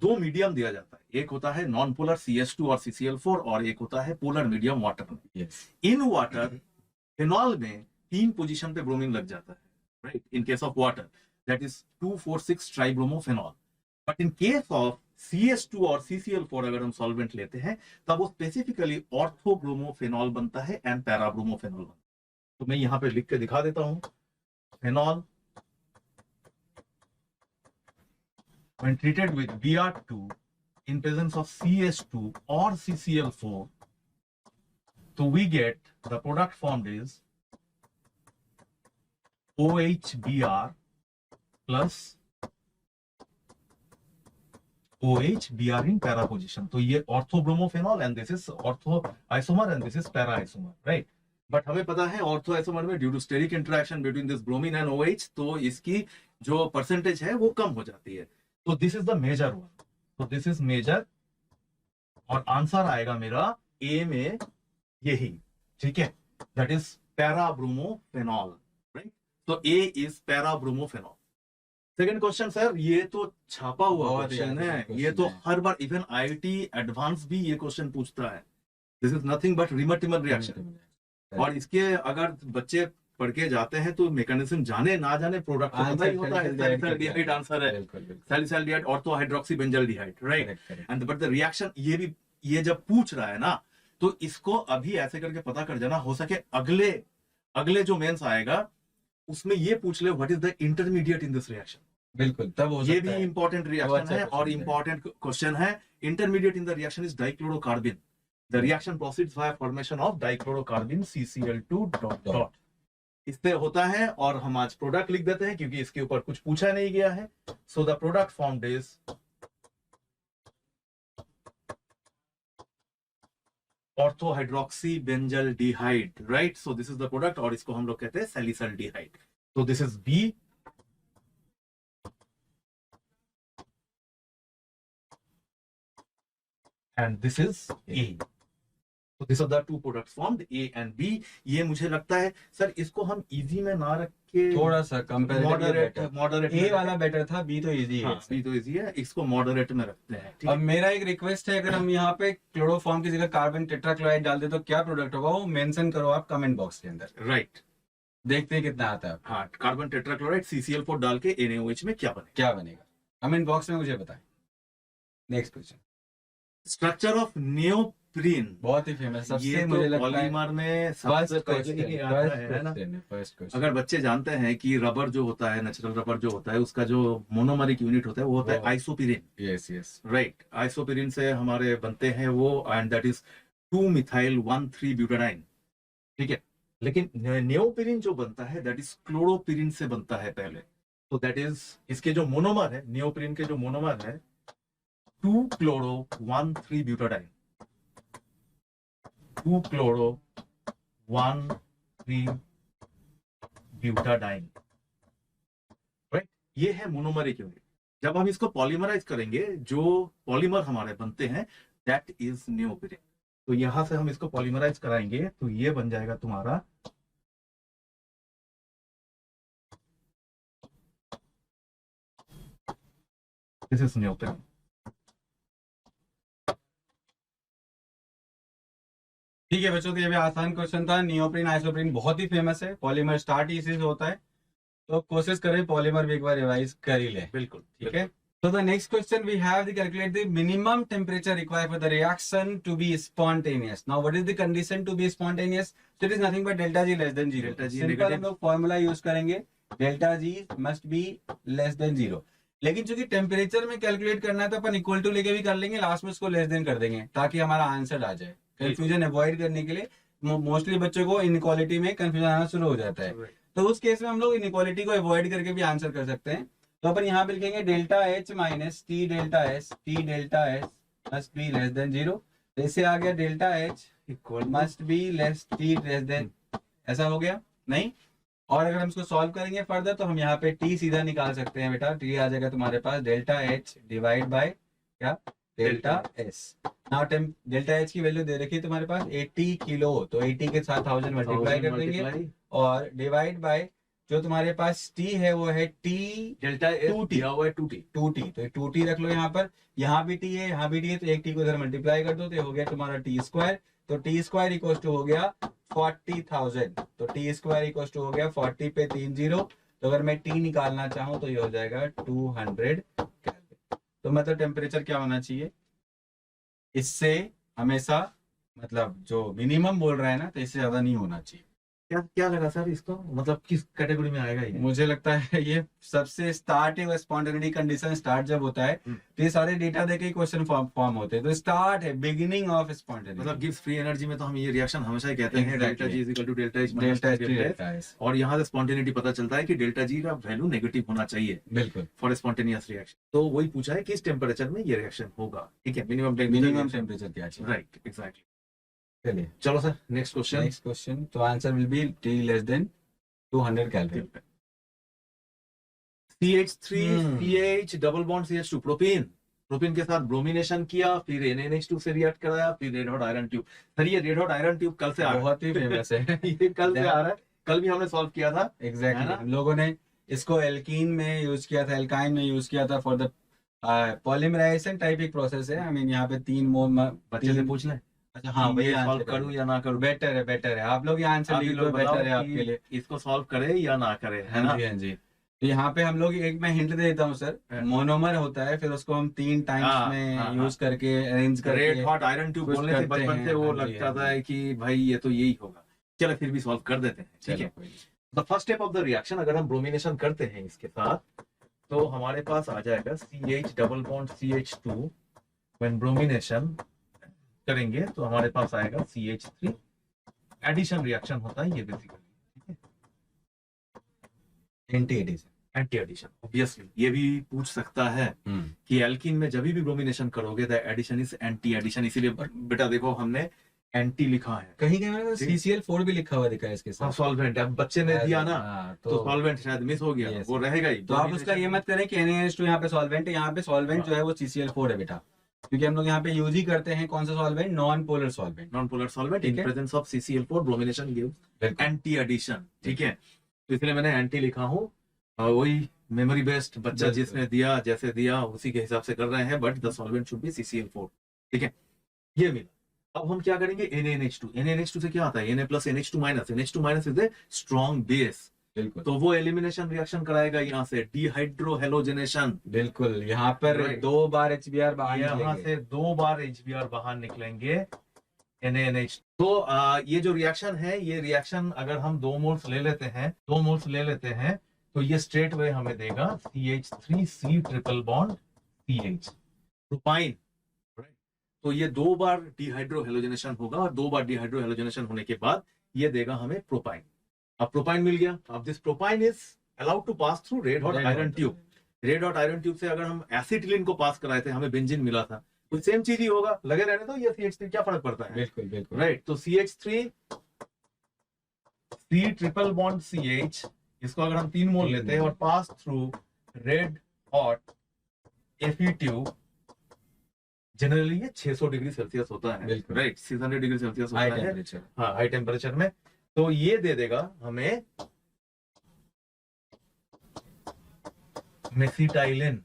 दो मीडियम दिया जाता है, एक होता है नॉन पोलर CH2 और CCl4, और एक होता है polar medium water. In water phenol में 3 पोजीशन पे ब्रोमीन लग जाता है, right, in case of water that is 2,4,6 tribromophenol. But in case of CH2 और CCl4 अगर हम सॉल्वेंट लेते हैं तब वो स्पेसिफिकली ऑर्थोब्रोमोफेनॉल बनता है एंड पैराब्रोमोफेनॉल बनता है। तो मैं यहाँ पे लिख के दिखा देता हूं, phenol when treated with Br2 in presence of CH2 or CCl4, so we get the product formed is OHBr plus OHBr in para position. तो ये orthobromophenol and this is ortho isomer and this is para isomer, right. But हमें पता है ऑर्थो आइसोमर में due to steric interaction between this bromine and OH, तो इसकी जो परसेंटेज है वो कम हो जाती है। तो this is the major one, तो दिस इज मेजर, और आंसर आएगा मेरा ए में यही, ठीक है, दैट इज पैराब्रोमोफेनॉल, राइट। तो A is parabromophenol. Second question sir, ये तो छापा हुआ क्वेश्चन है, ये तो हर बार इवन IIT एडवांस भी ये क्वेश्चन पूछता है। This is nothing but Reimer Tiemann reaction, और इसके अगर बच्चे पढ़ के जाते हैं तो मैकेनिज्म जाने ना जाने प्रोडक्ट पता ही होता है, सैलिसाइलडिहाइड आंसर है, salicylaldehyde ortho hydroxy benzaldehyde, right. And but the reaction ये जब पूछ रहा है ना, तो इसको अभी ऐसे करके पता कर जाना, हो सके अगले जो मेंस आएगा उसमें ये पूछ ले what is the intermediate in this reaction. बिल्कुल, तब हो सकता है, ये भी इंपॉर्टेंट रिएक्शन है और इंपॉर्टेंट क्वेश्चन है। Intermediate in the reaction is dichlorocarbene. The reaction proceeds bye formation of dichlorocarbene CCl2 ... इससे होता है, और हम आज प्रोडक्ट लिख देते हैं क्योंकि इसके ऊपर कुछ पूछा नहीं गया है। So the product formed is orthohydroxy benzaldehyde, right. So this is the product, और इसको हम लोग कहते हैं सैलिसाइलडिहाइड। तो this is B and this is A। तो this are the two products formed, A and B। ये मुझे लगता है सर इसको हम इजी में ना रख के थोड़ा सा मॉडरेट A वाला बेटर था, B तो इजी है। B तो इजी है, इसको मॉडरेट में रखते हैं, ठीक अब है। मेरा एक रिक्वेस्ट है, अगर हम यहाँ पे क्लोरोफॉर्म की जगह कार्बन टेट्राक्लोराइड डाल दे तो क्या प्रोडक्ट होगा वो मेंशन करो आप कमेंट बॉक्स के अंदर, राइट। देखते हैं कितना आता है। हाँ, कार्बन टेट्राक्लोराइड CCl4 डाल के NaOH में क्या बनेगा कमेंट बॉक्स में मुझे बताएं। Next question, structure of neoprene. बहुत ही फेमस, सबसे ये मुझे तो लगता है पॉलीमर में सबसे पहले ही आता है ना। फर्स्ट क्वेश्चन, अगर बच्चे जानते हैं कि रबर जो होता है, नेचुरल रबर जो होता है, उसका जो मोनोमरिक यूनिट होता है वो होता है आइसोपिरिन, यस राइट। आइसोपिरिन से हमारे बनते हैं वो, एंड दैट इज 2-methyl-1,3-butadiene, ठीक है। लेकिन नियोपिरिन जो बनता है दैट इज क्लोरोपिरिन से बनता है पहले। तो दैट इज, इसके जो मोनोमर है, नियोपिरिन के जो मोनोमर है 2-chloro-1,3-butadiene, 2-chloro-1,3-butadiene, राइट। ये है मोनोमरिक यूनिट। जब हम इसको पॉलीमराइज करेंगे, जो पॉलीमर हमारे बनते हैं दैट इज नियोपिरिन। तो यहां से हम इसको पॉलीमराइज कराएंगे तो ये बन जाएगा तुम्हारा दिस इज नियोपिरिन। ठीक है बच्चों, तो ये भी आसान क्वेश्चन था। नियोप्रीन आइसोप्रीन बहुत ही फेमस है, पॉलीमर स्टार्ट ही इसी से होता है, तो कोशिश करें पॉलीमर भी एक बार रिवाइज कर ही ले। बिल्कुल, ठीक है। So the next question we have to calculate the minimum temperature required for the reaction to be spontaneous. Now what is the condition to be spontaneous? So it is nothing but delta G less than 0. Delta G Simple negative. हम लोग फॉर्मूला यूज करेंगे, delta G must be less than 0. लेकिन चूंकि टेम्परेचर में कैलकुलेट करना है तो अपन इक्वल टू लेके भी कर लेंगे, लास्ट में उसको लेस देन कर देंगे ताकि हमारा आंसर आ जाए। कंफ्यूजन अवॉइड करने के लिए मोस्टली बच्चों को इनइक्वालिटी में कंफ्यूजन आना शुरू हो जाता है, तो उस केस में हम लोग इनइक्वालिटी को अवॉइड करके भी आंसर कर सकते हैं। तो अपन यहाँ पे लिखेंगे delta H minus T delta S must be less than 0। तो इससे आ गया delta H must be less T less than ऐसा हो गया नहीं। और अगर हम इसको सॉल्व करेंगे फर्दर तो हम यहाँ पे टी सीधा निकाल सकते हैं बेटा। टी आ जाएगा तुम्हारे पास डेल्टा एच डिवाइड बाय क्या, delta S. Now delta H की वैल्यू दे रखी है तुम्हारे पास 80 किलो, तो 80 के साथ 1000 मल्टीप्लाई कर देंगे और डिवाइड बाय जो तुम्हारे पास टी है वो है टी डेल्टा एस 2t दिया हुआ है 2t। 2t, तो 2t रख लो यहाँ पर, यहाँ भी टी है यहाँ भी टी है, तो एक टी को इधर मल्टीप्लाई कर दो तो ये हो गया तुम्हारा टी स्क्वायर। तो टी स्क्वायर इक्वल टू हो गया 40,000, तो टी स्क्वायर इक्वल टू हो गया 40 पे 3 जीरो, तो अगर मैं टी निकालना चाहूँ तो ये हो जाएगा 200 केल्विन। तो मतलब टेम्परेचर क्या होना चाहिए इससे हमेशा, मतलब जो मिनिमम बोल रहा है ना, तो इससे ज्यादा नहीं होना चाहिए। क्या क्या लगा सर इसको, मतलब किस कैटेगरी में आएगा ये? मुझे लगता है ये सबसे स्टार्टिंग स्पॉन्टेनिटी कंडीशन स्टार्ट जब होता है तो ये सारे डेटा देके ही क्वेश्चन फॉर्म होते हैं, तो स्टार्ट है बिगिनिंग ऑफ स्पॉन्टेनिटी। मतलब गिव्स फ्री एनर्जी में तो हम ये रिएक्शन हमेशा ही कहते हैं delta Exactly. G is equal to delta H delta delta S, और यहाँ से स्पॉन्टेनिटी पता चलता है कि डेल्टा जी का वैल्यू नेगेटिव होना चाहिए बिल्कुल फॉर स्पॉन्टेनियस रिएक्शन। तो वही पूछा है किस टेम्परेचर में ये रिएक्शन होगा, ठीक है, मिनिमम टेम्परेचर क्या चाहिए, राइट एग्जैक्टली। चलिए चलो sir next question. Next question, तो answer will be T less than 200 kelvin. CH3 CH double bond CH2 propene, propene के साथ ब्रोमिनेशन किया, फिर NaNH2 से रिएक्ट कराया, फिर red hot iron tube. Sir ये रेड हॉट आयरन ट्यूब कल से आ रहा बहुत ही फेमस है है ये कल से आ रहा है, कल भी हमने सॉल्व किया था। एग्जैक्टली हम लोगों ने इसको एल्कीन में यूज किया था, एल्काइन में यूज किया था फॉर द पॉलीमराइजेशन टाइप एक प्रोसेस है। आई मीन यहाँ पे बच्चे से पूछ लें, अच्छा हाँ वही सॉल्व आंसर करूं या ना करूं? बेटर है आप लोग ये आंसर आप लिख ही दो, लोग बेटर बताओ है आपके कि लिए। इसको सॉल्व करे या ना करे, है ना? हाँ जी हाँ जी। तो यहाँ पे हम लोग एक मैं हिंट दे देता हूँ सर, हाँ। मोनोमर होता है, फिर उसको हम 3 टाइम्स हाँ, में हाँ, यूज करके अरेंज रेड करके हॉट आयरन ट्यूब कुछ बोलने से करते बचपन से हैं। वो हाँ जी, लगता हाँ था जी। कि भाई ये तो यही होगा। चलो फिर भी सॉल्व कर देते हैं, ठीक चलो है। कोई नहीं। The first step of the reaction, अगर हम ब्रोमिनेशन करते हैं इसके साथ तो हमारे पास आ जाएगा CH double bond CH2। When bromination करेंगे तो हमारे पास आएगा CH3। एडिशन रिएक्शन होता है ये basically, anti addition. Anti addition. Obviously ये भी पूछ सकता है कि एल्कीन में जब भी ब्रोमिनेशन करोगे the addition is anti addition, इसीलिए बेटा देखो हमने एंटी लिखा है। कहीं कहीं CCl4 भी लिखा हुआ दिखा है इसके साथ। सॉल्वेंट, अब बच्चे ने दिया ना तो तो सॉल्वेंट शायद मिस हो गया, Yes. वो रहेगा ही। तो आप उसका ये मत करें कि NaNH2 यहाँ पे सॉल्वेंट है, यहाँ पे सॉल्वेंट जो है वो CCl4 है बेटा, क्योंकि हम लोग यहाँ पे यूज ही करते हैं कौन सा solvent, non polar solvent. Non polar solvent ठीक इन है। Presence of CCl4 bromination gives anti addition, ठीक है। तो इसलिए मैंने एंटी लिखा हूँ, वही मेमोरी बेस्ड बच्चा बिल्कुल। जिसने दिया जैसे दिया उसी के हिसाब से कर रहे हैं, but the solvent should be CCl4, ठीक है। ये मिला। अब हम क्या करेंगे, NaNH2। NaNH2 से क्या आता है, Na plus NH2 minus. NH2 minus is a strong base, बिल्कुल तो वो एलिमिनेशन रिएक्शन कराएगा यहाँ से, डिहाइड्रोहेलोजिनेशन। बिल्कुल, यहाँ पर Right. 2 बार HBr बाहर यहाँ निकलेंगे। से 2 बार HBr बाहर निकलेंगे NaNH। तो ये जो रिएक्शन है, ये रिएक्शन अगर हम 2 मोल्स ले लेते हैं तो ये स्ट्रेट वे हमें देगा CH3C triple bond CH propyne. तो ये 2 बार डिहाइड्रोहेलोजिनेशन होगा, और 2 बार डिहाइड्रोहेलोजिनेशन होने के बाद ये देगा हमें प्रोपाइन। अब प्रोपाइन मिल गया। अब this propyne is allowed to pass through red hot iron tube. Red hot iron tube से अगर हम एसिटिलीन को पास कराए थे, हमें बेंजीन मिला था, तो सेम चीज ही होगा, लगे रहने दो। ये CH3 क्या फर्क पड़ता है, बिल्कुल बिल्कुल राइट। तो CH3 C triple bond CH, इसको अगर हम 3 मोल लेते हैं और पास through red hot Fe tube, generally ये 600 डिग्री सेल्सियस होता है, बिल्कुल। राइट, 600 डिग्री सेल्सियस हाई होता है, टेम्परेचर। हाँ हाई टेम्परेचर में। तो ये दे देगा हमें मेसिटाइलिन।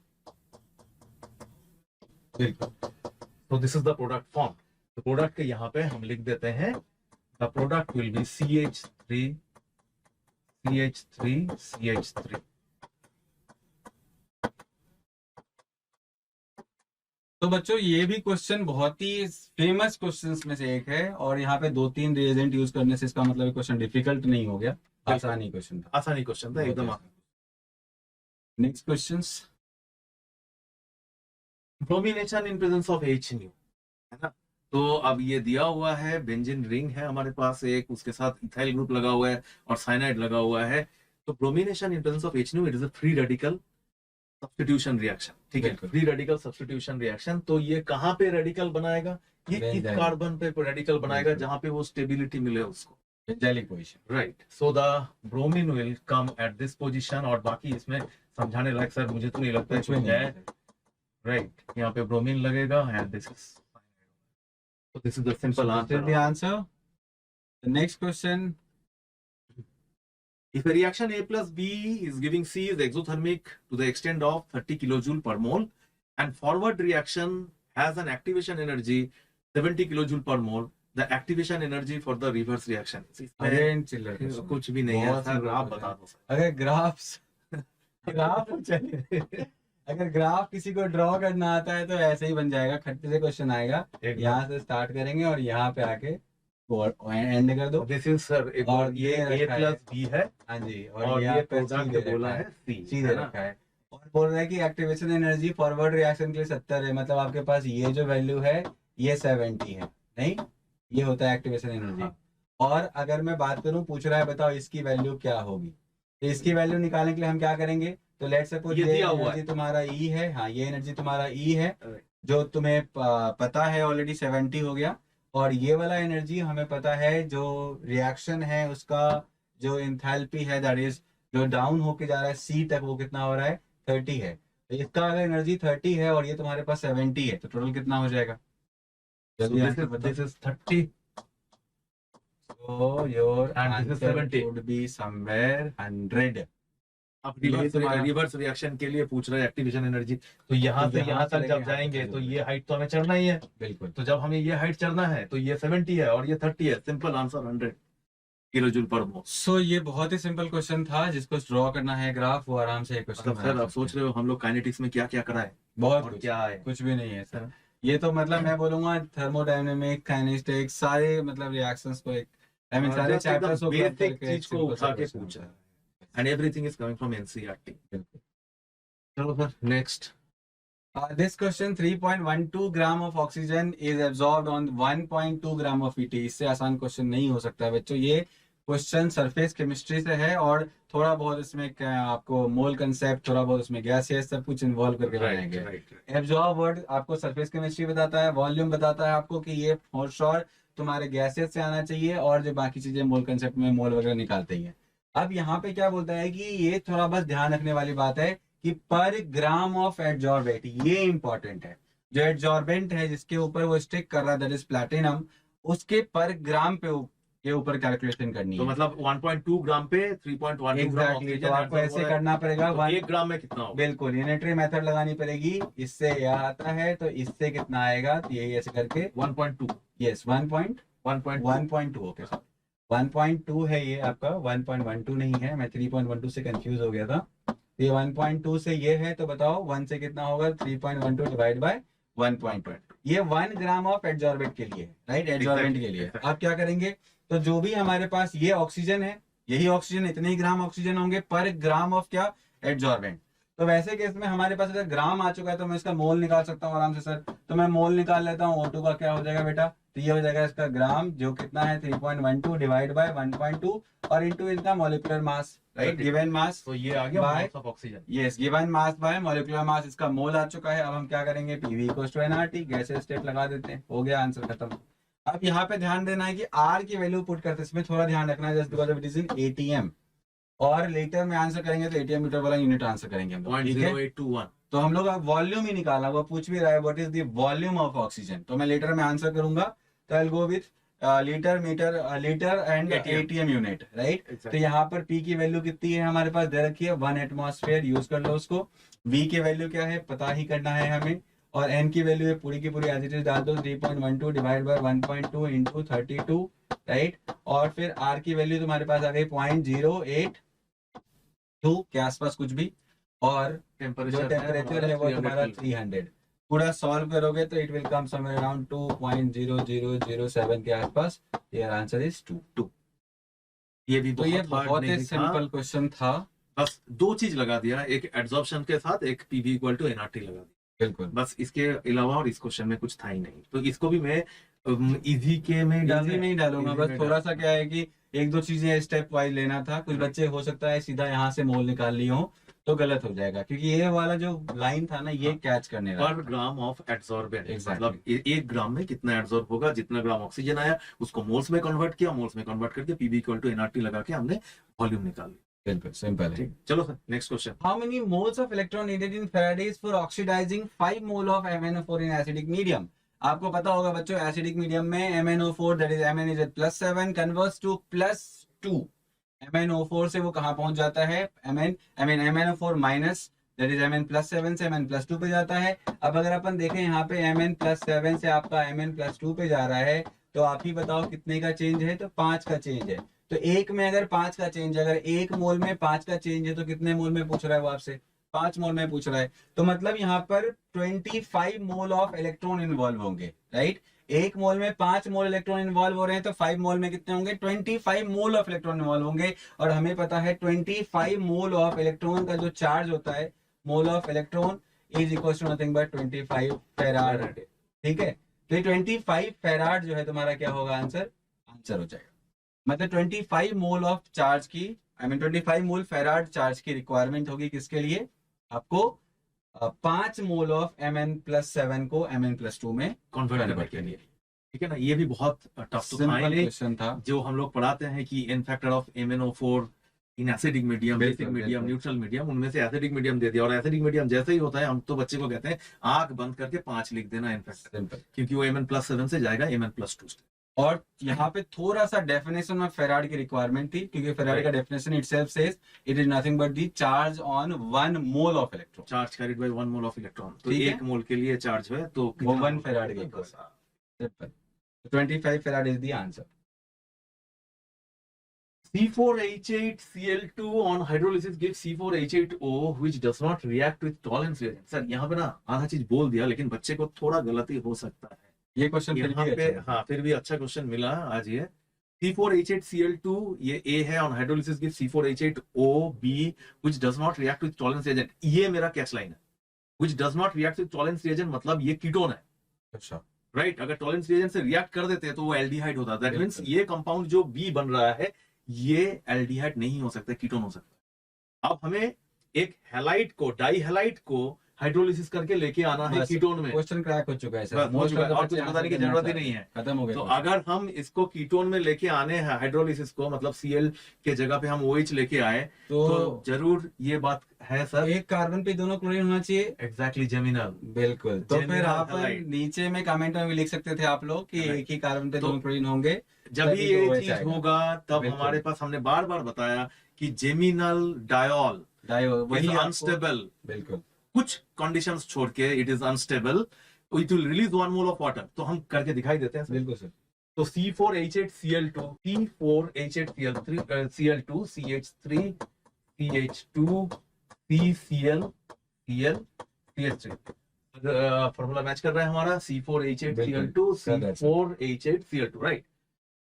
बिल्कुल तो this is the product form. तो प्रोडक्ट के यहाँ पे हम लिख देते हैं the product will be CH3 CH3 CH3। तो बच्चों ये भी क्वेश्चन बहुत ही फेमस क्वेश्चंस में से एक है, और यहाँ पे 2-3 रिएजेंट यूज करने से इसका मतलब क्वेश्चन डिफिकल्ट नहीं हो गया, आसानी क्वेश्चन था। आसानी क्वेश्चन था एकदम। Next questions, bromination in presence of HNu, है ना। तो अब ये दिया हुआ है, बेंजीन रिंग है हमारे पास एक, उसके साथ इथाइल ग्रुप लगा हुआ है और साइनाइड लगा हुआ है। तो bromination in presence of HNu, it is a free radical substitution reaction, ठीक है, बिल्कुल। Free radical substitution reaction. तो ये कहाँ पे रेडिकल बनाएगा, ये इस बेंजाइल। कार्बन पे रेडिकल बनाएगा बिल्कुल। जहां पे वो स्टेबिलिटी मिले उसको, benzylic position. Right, so the bromine will come at this position, और बाकी इसमें समझाने लायक सर मुझे तो नहीं लगता है कुछ कुछ भी है। नहीं। राइट, यहाँ पे ब्रोमीन लगेगा and this is, so this is the simple This answer. is the answer. The next question. If a reaction A plus B is giving C is exothermic to the extent of 30 kilojoule per mole, and forward reaction has an activation energy 70 kilojoule per mole, the activation energy for the reverse reaction. इसमें Again चिल्लर question. कुछ भी नहीं है बहुत सर, simple आप question बता है। दो सर। अगर चलिए अगर ग्राफ किसी को ड्रॉ करना आता है तो ऐसे ही बन जाएगा, खट्टे से क्वेश्चन आएगा, एकदम। यहाँ से स्टार्ट करेंगे और यहाँ पे आके एंड कर दो। दिस इज सर एक और और ये ये A रखा है। प्लस B है, हाँ जी, और यहाँ ये पे C प्रोडक्ट दे बोला रखा है C, C दे है ना? रखा है, और बोल रहा है कि एक्टिवेशन एनर्जी फॉरवर्ड रिएक्शन के लिए 70 है, मतलब आपके पास ये जो वैल्यू है ये 70 है, नहीं ये होता है एक्टिवेशन एनर्जी। हाँ। और अगर मैं बात करूं, पूछ रहा है बताओ इसकी वैल्यू क्या होगी, तो इसकी वैल्यू निकालने के लिए हम क्या करेंगे, तो लेट्स सपोज ये ये दिया हुआ एनर्जी तुम्हारा E है, हाँ ये एनर्जी तुम्हारा E है Right. जो तुम्हें पता है ऑलरेडी 70 हो गया, और ये वाला एनर्जी हमें पता है जो रिएक्शन है उसका जो एंथैल्पी है दैट इज जो डाउन होके जा रहा है C तक, वो कितना हो रहा है 30 है। तो इसका अगर एनर्जी 30 है और ये तुम्हारे पास 70 है तो टोटल कितना हो जाएगा, So जल्दी this आंसर is बताओ। this is 30 So your and this is answer 70. would be somewhere 100। अब ये तुम्हारा- रिवर्स रिएक्शन के लिए पूछ रहे हैं एक्टिवेशन एनर्जी, तो यहाँ तो से यहाँ यहाँ से तक लेके जब यहाँ तक जाएंगे तो चलेंगे। ये हाइट तो हमें चढ़ना ही है, बिल्कुल। तो जब हमें ये हाइट चढ़ना है तो ये 70 है और ये 30 है, सिंपल आंसर 100 किलोजूल पर मोल। सो ये बहुत ही सिंपल क्वेश्चन था, जिसको ड्रॉ करना है ग्राफ वो आराम से क्वेश्चन मतलब सर आप सोच रहे हो हम लोग काइनेटिक्स में क्या क्या कराए बहुत और कुछ, क्या है? कुछ भी नहीं है सर, ये तो मतलब मैं बोलूंगा थर्मोडायनेमिक काइनेस्टिक सारे मतलब रिएक्शंस को एक आई मीन सारे चैप्टर्स को club बेसिक करके एक चीज को simple सा उठा के question पूछा होता है, and everything is coming from NCERT. बिल्कुल। चलो sir next. This question 3.12 gram of oxygen is absorbed on 1.2 gram of ET। इससे आसान क्वेश्चन नहीं हो सकता है बच्चों, ये क्वेश्चन सरफेस केमिस्ट्री से है और थोड़ा बहुत इसमें आपको मोल कंसेप्ट, थोड़ा बहुत इसमें गैसेस सब कुछ इन्वॉल्व करके बनाया गया है। एब्जॉर्ब वर्ड आपको सरफेस केमिस्ट्री बताता है, वॉल्यूम बताता है आपको कि ये फॉर श्योर तुम्हारे गैसेस से आना चाहिए, और जो बाकी चीजें मोल कंसेप्ट में मोल वगैरह निकालते ही है। अब यहाँ पे क्या बोलता है कि ये थोड़ा बस ध्यान रखने वाली बात है कि पर ग्राम ऑफ एडजॉर्बेंट, ये इंपॉर्टेंट है, जो एडजॉर्बेंट है जिसके ऊपर वो स्टिक कर रहा है दैट इज प्लैटिनम, उसके पर ग्राम पे के ऊपर कैलकुलेशन करनी तो है। मतलब 1.2 ग्राम पे 3.12 ग्राम एग्जैक्टली, तो आपको ऐसे करना पड़ेगा। तो 1 ग्राम में कितना होगा? बिल्कुल यूनिटरी मेथड लगानी पड़ेगी, इससे यह आता है तो इससे कितना आएगा, तो यही ऐसे करके 1.2 यस 1.2 1.2 ओके सर 1.2 है ये आपका, 1.12 नहीं है, मैं 3.12 से कंफ्यूज हो गया था। ये 1.2 से ये है, तो बताओ 1 से कितना होगा, 3.12 डिवाइड बाय 1.2। ये 1 ग्राम ऑफ एडजॉर्बेंट के लिए, राइट, एडजॉर्बेंट के लिए। आप क्या करेंगे, तो जो भी हमारे पास ये ऑक्सीजन है, यही ऑक्सीजन, इतने ही ग्राम ऑक्सीजन होंगे पर ग्राम ऑफ क्या, एडजॉर्बेंट। तो वैसे केस में हमारे पास अगर ग्राम आ चुका है तो मैं इसका मोल निकाल सकता हूँ आराम से सर, तो मैं मोल निकाल लेता हूँ। O2 का क्या हो जाएगा बेटा, तो ये हो जाएगा इसका ग्राम, जो कितना है 3.12 डिवाइड बाय 1.2 और इनटू इसका molecular mass, right, given mass. तो ये आ गया By- moles of oxygen. Yes, given mass by molecular mass, इसका मोल आ चुका है। अब हम क्या करेंगे, PV = nRT, गैसेस स्टेट लगा देते हैं, हो गया आंसर खत्म। अब यहाँ पे ध्यान देना है कि R की वैल्यू पुट करते इसमें थोड़ा ध्यान रखना है, just because of it is in ATM, और लेटर में आंसर करेंगे तो ATM मीटर वाला यूनिट आंसर करेंगे हम लोग, ठीक है। 0.0821। तो हम लोग वॉल्यूम ही निकाला, वो पूछ भी रहा है what is the volume of oxygen, तो मैं लेटर में आंसर करूंगा, तो I will go with litre metre litre and ATM unit, right. तो यहाँ पर P की वैल्यू कितनी है हमारे पास दे रखी है 1 एटमॉस्फेयर, यूज कर लो उसको। V की वैल्यू क्या है पता ही करना है हमें, और N की वैल्यू है पूरी की पूरी एज इट इज डाल दो, 3.12 डिवाइड बाय 1.2 इंटू 32, राइट। और फिर R की वैल्यू तुम्हारे पास आ गई 0.082 के आसपास कुछ भी, और जो टेम्परेचर है वो तुम्हारा 300। पूरा सॉल्व करोगे तो it will come somewhere around 2.0007 के आसपास। Your answer is 2। ये भी तो ये hard बहुत ही नहीं था। सिंपल क्वेश्चन था। बस दो चीज लगा दिया, एक एड्सॉर्प्शन के साथ एक PV = nRT लगा दिया, बिल्कुल, बस इसके अलावा, और इस क्वेश्चन में कुछ था ही नहीं। तो इसको भी मैं इजी के में इजी में ही डालूंगा, easy बस में थोड़ा सा क्या है कि एक दो चीजें स्टेप वाइज लेना था। कुछ बच्चे हो सकता है सीधा यहाँ से मोल निकाल लिए हो, तो गलत हो जाएगा, क्योंकि ये वाला जो लाइन था ना ये कैच करने रहा पर ग्राम ऑफ एड्सॉर्बेंट, Exactly. मतलब एक ग्राम में कितना एड्सॉर्ब होगा, जितना ग्राम ऑक्सीजन आया उसको मोल्स में कन्वर्ट किया, मोल्स में कन्वर्ट करके पीबी इक्वल टू एनआरटी लगा के हमने वॉल्यूम निकाल लिया। बिल्कुल सिंपल है। ठीक, चलो sir next question. How many moles of electron needed in Faradays for oxidizing 5 mole of MnO4 in acidic medium? आपको पता होगा बच्चों, एसिडिक मीडियम में MnO4 that is Mn is at +7 converts to +2। MnO4 से वो कहाँ पहुंच जाता है, MnO4 minus that is Mn+7 से Mn+2 पे जाता है। अब अगर अपन देखें यहाँ पे Mn+7 से आपका Mn+2 पे जा रहा है, तो आप ही बताओ कितने का चेंज है, तो 5 का चेंज है। तो एक में अगर 5 का चेंज है, अगर एक मोल में 5 का चेंज है, तो कितने मोल में पूछ रहा है वो आपसे, 5 मोल में पूछ रहा है। तो मतलब यहाँ पर 25 मोल ऑफ इलेक्ट्रॉन इन्वॉल्व होंगे, राइट। एक मोल में 5 मोल इलेक्ट्रॉन इन्वॉल्व हो रहे हैं, तो 5 मोल में कितने होंगे, 25 मोल ऑफ इलेक्ट्रॉन इन्वॉल्व होंगे। और हमें पता है 25 मोल ऑफ इलेक्ट्रॉन का जो चार्ज होता है, mole of electron is equal to nothing but 25 faraday. ठीक है, तो 25 फेराड जो है तुम्हारा क्या होगा, आंसर हो जाएगा। मतलब 25 मोल ऑफ चार्ज की, 25 मोल फेराड चार्ज की रिक्वायरमेंट होगी किसके लिए, आपको 5 मोल ऑफ Mn+7 को Mn+2 में कन्वर्ट करने के लिए। ठीक है ना, ये भी बहुत टफ टू फाइंड क्वेश्चन था। जो हम लोग पढ़ाते हैं कि n factor of MnO4 in acidic medium, basic medium, neutral medium, उनमें से एसिडिक मीडियम दे दिया। और एसिडिक मीडियम जैसे ही होता है हम तो बच्चे को कहते हैं आंख बंद करके 5 लिख देना इन फैक्टर, क्योंकि वो Mn+7 से जाएगा Mn+2। और यहाँ पे थोड़ा सा डेफिनेशन में फेराड की रिक्वायरमेंट थी, क्योंकि फेराड का definition itself says it is nothing but the charge on 1 mole of electron, charge carried by 1 mole of electron. तो ठीक है? एक मोल के लिए चार्ज है तो वो 1 फेराड के equal. Simple, 25 farad is the answer. C4H8Cl2 on hydrolysis gives C4H8O which does not react with tolerance reagent। Sir यहाँ पे ना आधा चीज बोल दिया, लेकिन बच्चे को थोड़ा गलती हो सकता है। ये क्वेश्चन यहाँ पे हाँ फिर भी अच्छा क्वेश्चन मिला आज ये। C4H8Cl2 ये A है, on hydrolysis gives C4H8OB which does not react with tolerance reagent। ये मेरा कैच लाइन है, which does not react with tolerance reagent मतलब ये कीटोन है। अच्छा, राइट, अगर टॉलरेंस रिएजेंट से रिएक्ट कर देते हैं तो वो एल्डिहाइड होता है। दैट मींस ये कंपाउंड जो बी बन रहा है ये एल्डिहाइड नहीं हो सकता, कीटोन हो सकता है। अब हमें एक हैलाइड को, डाई हैलाइड को हाइड्रोलिसिस करके लेके आना है कीटोन में। क्वेश्चन क्रैक हो चुका है सर, और कुछ बताने की जरूरत ही नहीं है, खत्म हो गया। तो अगर हम इसको कीटोन में लेके आने हैं हाइड्रोलिसिस को, मतलब Cl के जगह पे हम OH लेके आए तो जरूर ये बात है सर, एक कार्बन पे दोनों क्लोरीन होना चाहिए। Exactly, geminal. बिल्कुल, तो फिर आप halide। नीचे में कमेंट में भी लिख सकते थे आप लोग कि एक ही कार्बन पे दोनों क्लोरीन होंगे। जब भी ये चीज होगा तब हमारे पास, हमने बार बार बताया कि जेमिनल डायोल वही अनस्टेबल, बिल्कुल कुछ कंडीशंस छोड़ के it is unstable, it will release 1 mole of water. तो हम करके दिखाई देते हैं। बिल्कुल सर। तो C4H8Cl2, C4H8Cl3, Cl2, CH3, CH2, CCl, Cl, CH3। Formula match कर रहा है हमारा C4H8Cl2, C4H8Cl2, राइट।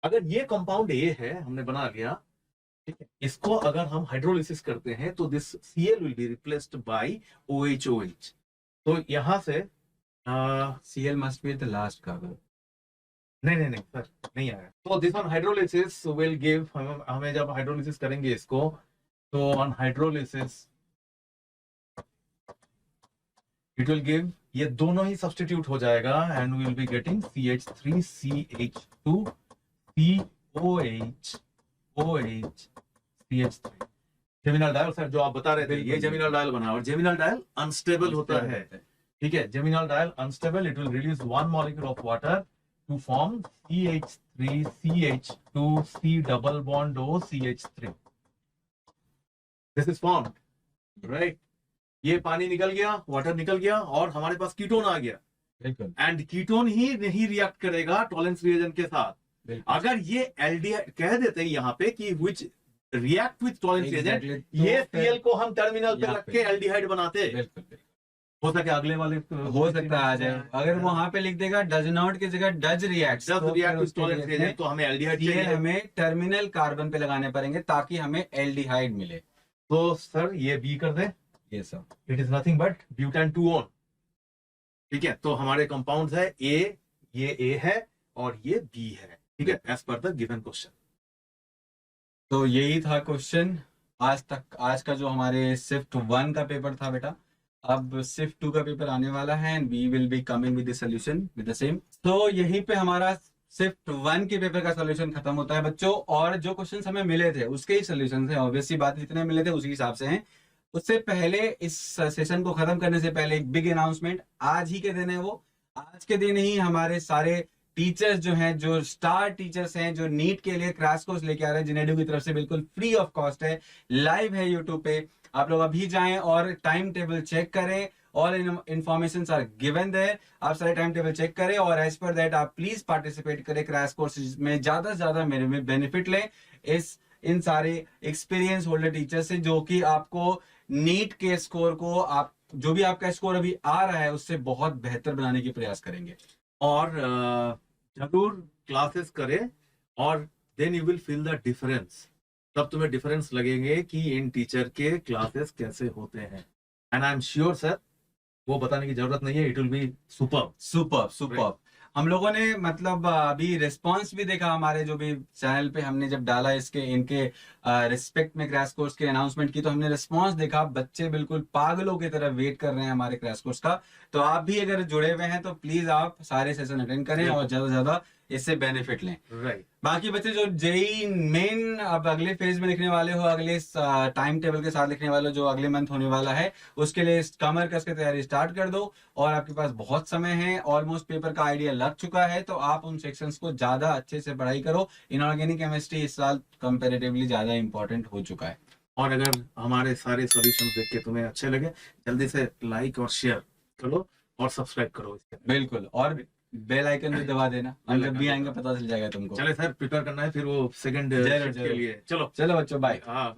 अगर ये कंपाउंड A है, हमने बना लिया, ठीक है, इसको अगर हम हाइड्रोलिसिस करते हैं तो this Cl will be replaced by OH। तो यहां से Cl must be the last carbon. नहीं सर, नहीं आया। तो this on hydrolysis will give, हमें जब हाइड्रोलिसिस करेंगे इसको, तो on hydrolysis it will give, ये दोनों ही सब्स्टिट्यूट हो जाएगा and we will be getting CH3, CH2, COH, OH, CH3। Geminal diol sir जो आप बता रहे थे, ये जेमिनल डायल बना, और जेमिनल डायल अनस्टेबल होता है। ठीक है, geminal diol unstable, it will release 1 molecule of water to form CH3, CH2, C double bond O, CH3। This is formed, right. ये पानी निकल गया, वाटर निकल गया और हमारे पास कीटोन आ गया। बिल्कुल, एंड कीटोन ही नहीं रिएक्ट करेगा टॉलरेंस रिएजेंट के साथ। अगर ये एल्डिहाइड कह देते हैं यहाँ पे कि विच रिएक्ट विथ टॉलरेंस रिएजेंट, ये Cl को हम टर्मिनल पे रख के एल्डिहाइड बनाते। बिल्कुल, हो सके अगले वाले हो सकता है आ जाए। अगर वो वहां पे लिख देगा डज नॉट की जगह does react with tolerance reagent, तो हमें एल्डिहाइड ये चाहिए। हमें टर्मिनल कार्बन पे लगाने पड़ेंगे ताकि हमें एल्डिहाइड मिले। तो सर ये बी कर दे, ये सब it is nothing but butane 2-on। ठीक है, तो हमारे कंपाउंड्स है ए, ये ए है और ये बी है। ठीक है, as per the given question. तो यही था क्वेश्चन। आज का जो हमारे शिफ्ट 1 का पेपर था बेटा, अब शिफ्ट 2 का पेपर आने वाला है and we will be coming with the solution with the same. तो यहीं पे हमारा शिफ्ट 1 के पेपर का सॉल्यूशन खत्म होता है बच्चों, और जो क्वेश्चंस हमें मिले थे उसके ही सॉल्यूशन है, ऑब्वियसली बात, जितने मिले थे उसी हिसाब से हैं। उससे पहले, इस सेशन को खत्म करने से पहले एक बिग अनाउंसमेंट आज ही के दिन है वो। आज के दिन ही हमारे सारे टीचर्स जो हैं, जो स्टार टीचर्स हैं, जो नीट के लिए क्रैश कोर्स लेके आ रहे हैं जिनेडू की तरफ से, बिल्कुल फ्री ऑफ कॉस्ट है, लाइव है यूट्यूब पे। आप लोग अभी जाएं और टाइम टेबल चेक करें, all information are given there. आप सारे टाइम टेबल चेक करें और एज पर दैट आप प्लीज पार्टिसिपेट करें क्रैश कोर्सेज में, ज्यादा से ज्यादा बेनिफिट लें इन सारे एक्सपीरियंस होल्डर टीचर से, जो कि आपको नीट के स्कोर को, आप जो भी आपका स्कोर अभी आ रहा है उससे बहुत बेहतर बनाने की प्रयास करेंगे। और जरूर क्लासेस करें, और then you will feel the difference. तब तुम्हें डिफरेंस लगेंगे कि इन टीचर के क्लासेस कैसे होते हैं। And I am sure sir, वो बताने की जरूरत नहीं है, इट विल बी सुपर। हम लोगों ने मतलब अभी रिस्पांस भी देखा हमारे जो भी चैनल पे हमने जब डाला इनके रिस्पेक्ट में क्रैश कोर्स के अनाउंसमेंट की, तो हमने रिस्पांस देखा, बच्चे बिल्कुल पागलों की तरह वेट कर रहे हैं हमारे क्रैश कोर्स का। तो आप भी अगर जुड़े हुए हैं तो प्लीज आप सारे सेशन अटेंड करें और ज्यादा से ज्यादा इससे बेनिफिट लें। राइट। बाकी बच्चे जो जेई मेन अब अगले फेज में लिखने वाले हो, अगले टाइम टेबल के साथ लिखने वाले हो, जो अगले मंथ होने वाला है, उसके लिए कमर कस के तैयारी स्टार्ट कर दो। और आपके पास बहुत समय है, ऑलमोस्ट पेपर का आइडिया लग चुका है, तो आप उन सेक्शंस को ज्यादा अच्छे से पढ़ाई करो। इनऑर्गेनिक केमिस्ट्री इस साल कंपैरेटिवली ज्यादा इंपॉर्टेंट हो चुका है। और अगर हमारे सारे सॉल्यूशन देख के तुम्हें अच्छे लगे, जल्दी से लाइक और शेयर करो और सब्सक्राइब करो इसके। बिल्कुल, और बेल आइकन भी दबा देना, हम जब भी आएंगे पता चल जाएगा तुमको। चले सर, प्रिपेयर करना है फिर वो सेकंड जरूर, के लिए। चलो चलो बच्चों, बाय। हाँ।